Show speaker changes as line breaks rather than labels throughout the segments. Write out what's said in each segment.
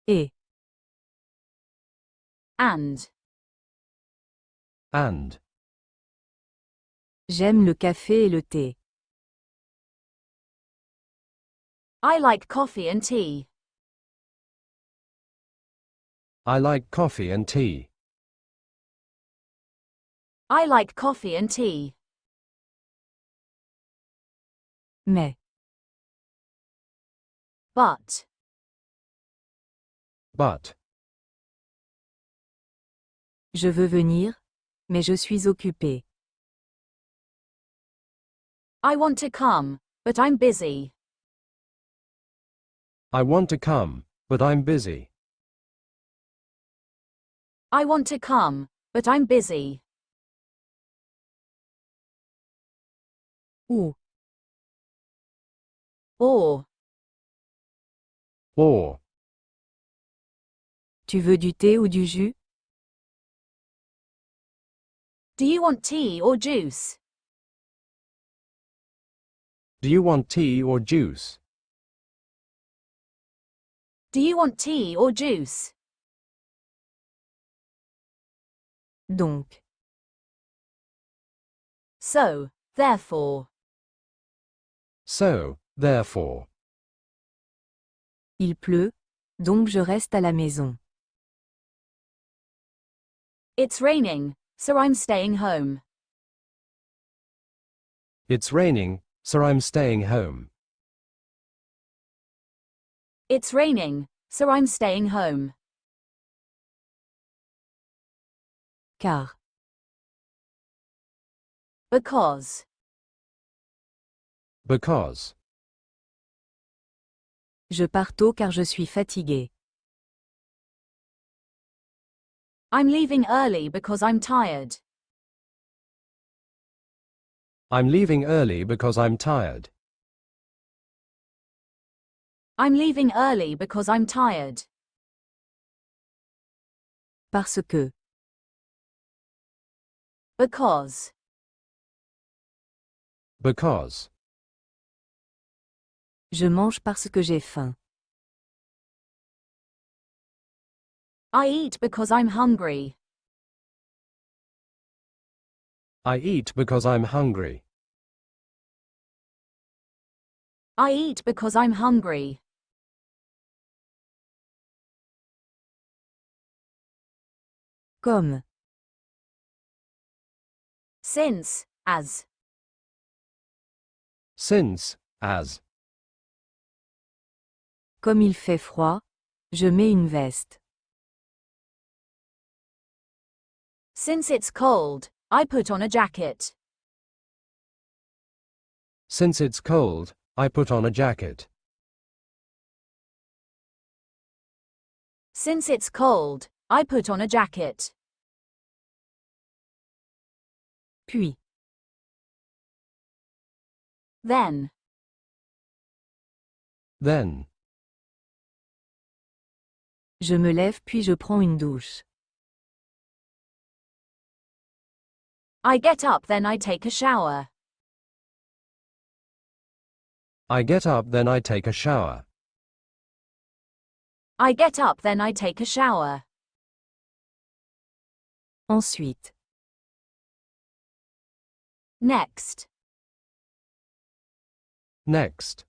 Et.
And.
And.
J'aime le café et le thé.
I like coffee and tea.
I like coffee and tea.
I like coffee and tea.
Mais.
But.
But.
Je veux venir, mais je suis occupé.
I want to come, but I'm busy.
I want to come, but I'm busy.
I want to come, but I'm busy.
Ou.
Or.
Or.
Tu veux du thé ou du jus?
Do you want tea or juice?
Do you want tea or juice?
Do you want tea or juice?
Donc.
So, therefore.
So, therefore.
Il pleut, donc je reste à la maison.
It's raining, so I'm staying home.
It's raining, so I'm staying home.
It's raining, so I'm staying home.
Car.
Because.
Because.
Je pars tôt car je suis fatigué.
I'm leaving early because I'm tired.
I'm leaving early because I'm tired.
I'm leaving early because I'm tired.
Parce que.
Because.
Because.
Je mange parce que j'ai faim.
I eat because I'm hungry.
I eat because I'm hungry.
I eat because I'm hungry.
Comme.
Since, as.
Since, as.
Comme il fait froid, je mets une veste.
Since it's cold, I put on a jacket.
Since it's cold, I put on a jacket.
Since it's cold, I put on a jacket.
Puis.
Then.
Then.
Je me lève puis je prends une douche.
I get up then I take a shower.
I get up then I take a shower.
I get up then I take a shower.
Ensuite.
Next.
Next.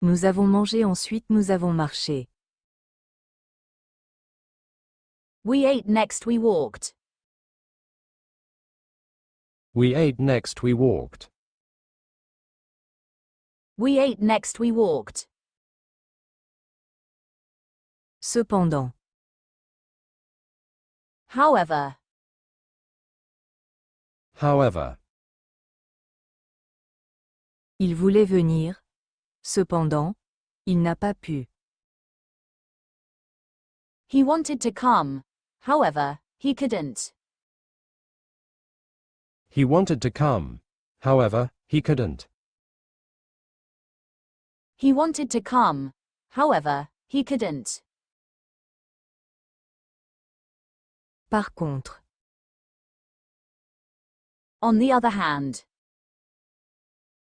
Nous avons mangé ensuite nous avons marché.
We ate next we walked.
We ate next we walked.
We ate next we walked.
Cependant.
However.
However.
Il voulait venir. Cependant, il n'a pas pu.
He wanted to come. However, he couldn't.
He wanted to come. However, he couldn't.
He wanted to come. However, he couldn't.
Par contre.
On the other hand.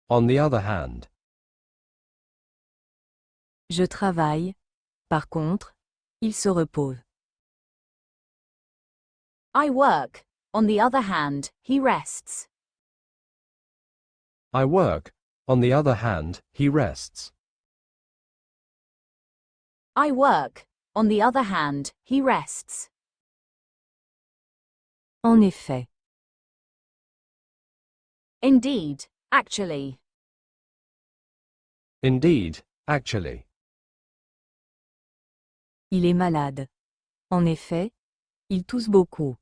On the other hand.
Je travaille, Par contre, il se repose.
I work. On the other hand, he rests.
I work. On the other hand, he rests.
I work. On the other hand, he rests.
En effet.
Indeed, actually.
Indeed, actually.
Il est malade. En effet, il tousse beaucoup.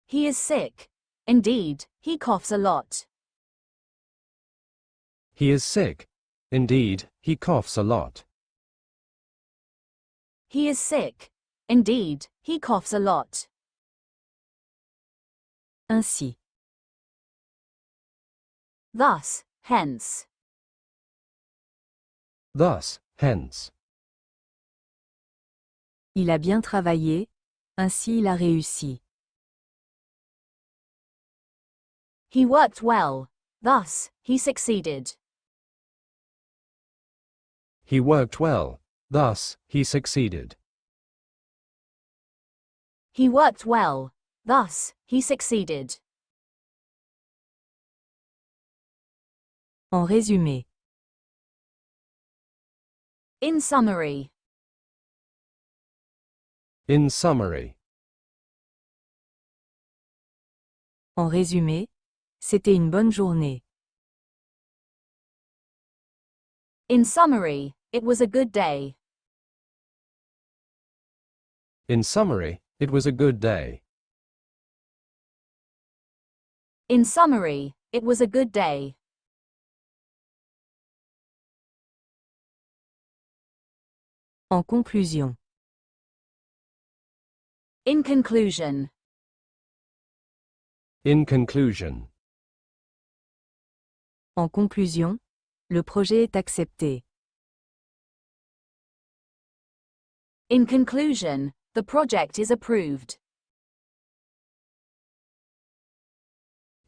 He is sick. Indeed, he coughs a lot.
He is sick. Indeed, he coughs a lot.
He is sick. Indeed, he coughs a lot.
Ainsi.
Thus, hence.
Thus, hence.
Il a bien travaillé, ainsi il a réussi.
He worked well. Thus, he succeeded.
He worked well. Thus, he succeeded.
He worked well. Thus, he succeeded.
En résumé.
In summary.
In summary.
En résumé, c'était une bonne journée.
In summary, it was a good day.
In summary, it was a good day.
In summary, it was a good day.
En conclusion.
In conclusion.
In conclusion.
En conclusion, le projet est accepté.
In conclusion, the project is approved.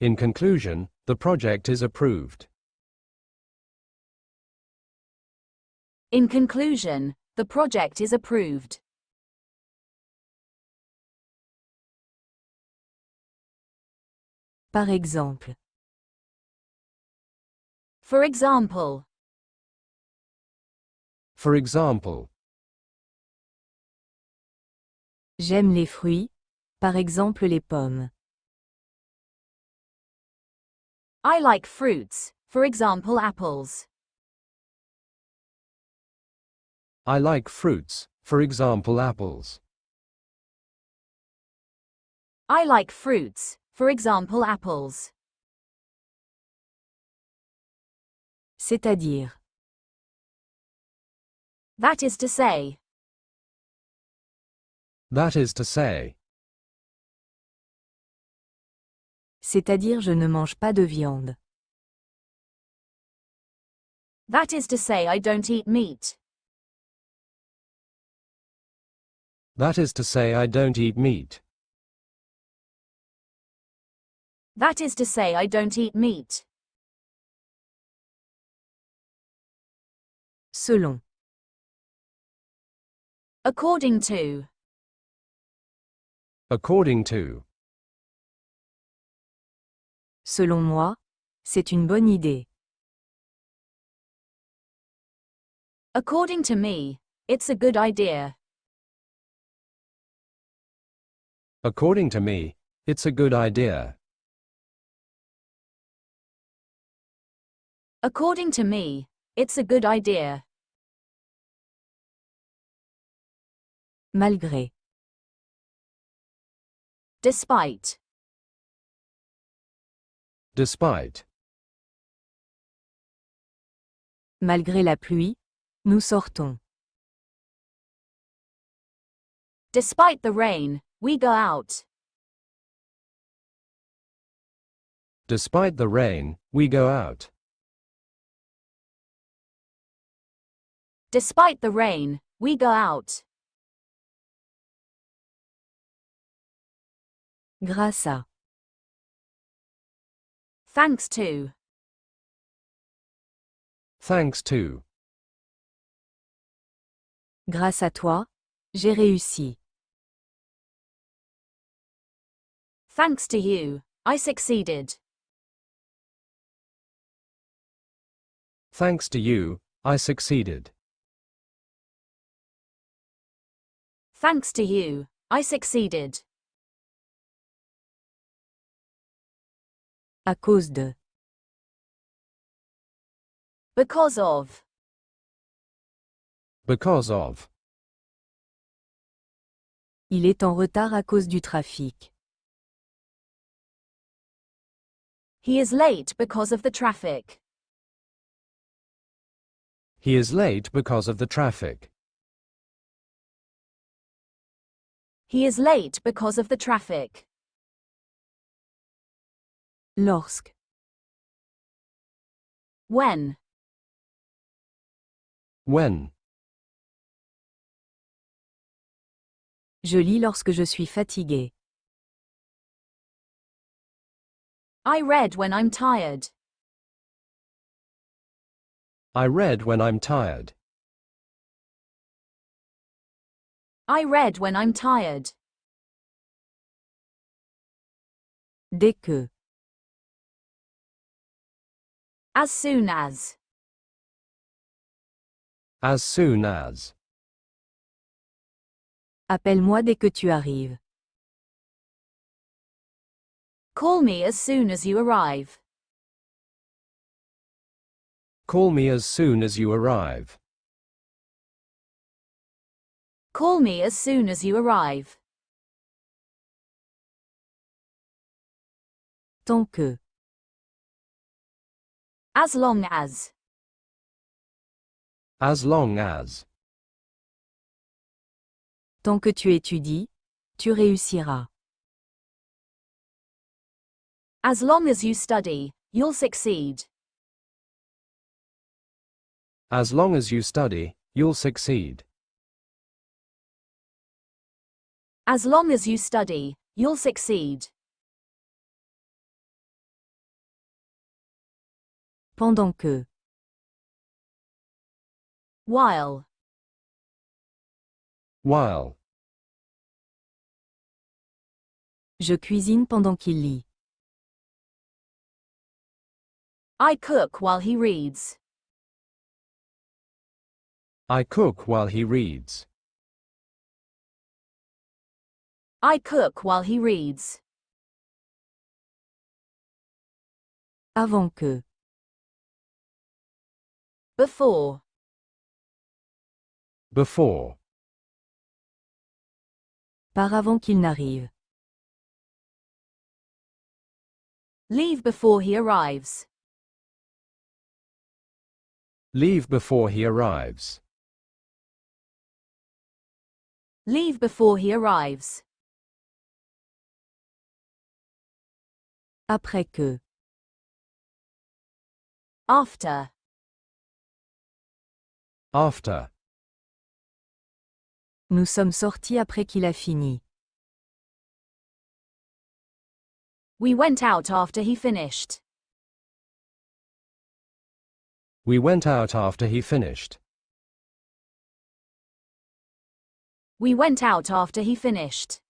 In conclusion, the project is approved.
In conclusion, the project is approved.
Par exemple.
For example.
For example,
J'aime les fruits, par exemple les pommes.
I like fruits, for example apples.
I like fruits, for example apples.
I like fruits, for example apples.
C'est-à-dire.
That is to say.
That is to say.
C'est-à-dire je ne mange pas de viande.
That is to say I don't eat meat.
That is to say I don't eat meat.
That is to say I don't eat meat.
Selon.
According to.
According to.
Selon moi, c'est une bonne idée.
According to me, it's a good idea.
According to me, it's a good idea.
According to me, it's a good idea.
Malgré.
Despite.
Despite.
Malgré la pluie, nous sortons.
Despite the rain, we go out.
Despite the rain, we go out.
Despite the rain, we go out.
Grâce à.
Thanks to.
Thanks to.
Grâce à toi, j'ai réussi.
Thanks to you, I succeeded.
Thanks to you, I succeeded.
Thanks to you, I succeeded.
À cause de.
Because of.
Because of.
Il est en retard à cause du trafic.
He is late because of the traffic.
He is late because of the traffic.
He is late because of the traffic.
Lorsque.
When.
When.
Je lis lorsque je suis fatigué.
I read when I'm tired.
I read when I'm tired.
I read when I'm tired.
Dès que.
As soon as.
As soon as.
Appelle-moi dès que tu arrives.
Call me as soon as you arrive.
Call me as soon as you arrive.
Call me as soon as you arrive.
Tant que.
As long as.
As long as.
Tant que tu étudies, tu réussiras.
As long as you study, you'll succeed.
As long as you study, you'll succeed.
As long as you study, you'll succeed.
Pendant que.
While.
While.
Je cuisine pendant qu'il lit.
I cook while he reads.
I cook while he reads.
I cook while he reads.
Avant que.
Before.
Before.
Par avant qu'il n'arrive.
Leave before he arrives.
Leave before he arrives.
Leave before he arrives.
Après que.
After.
After.
Nous sommes sortis après qu'il a fini.
We went out after he finished.
We went out after he finished.
We went out after he finished.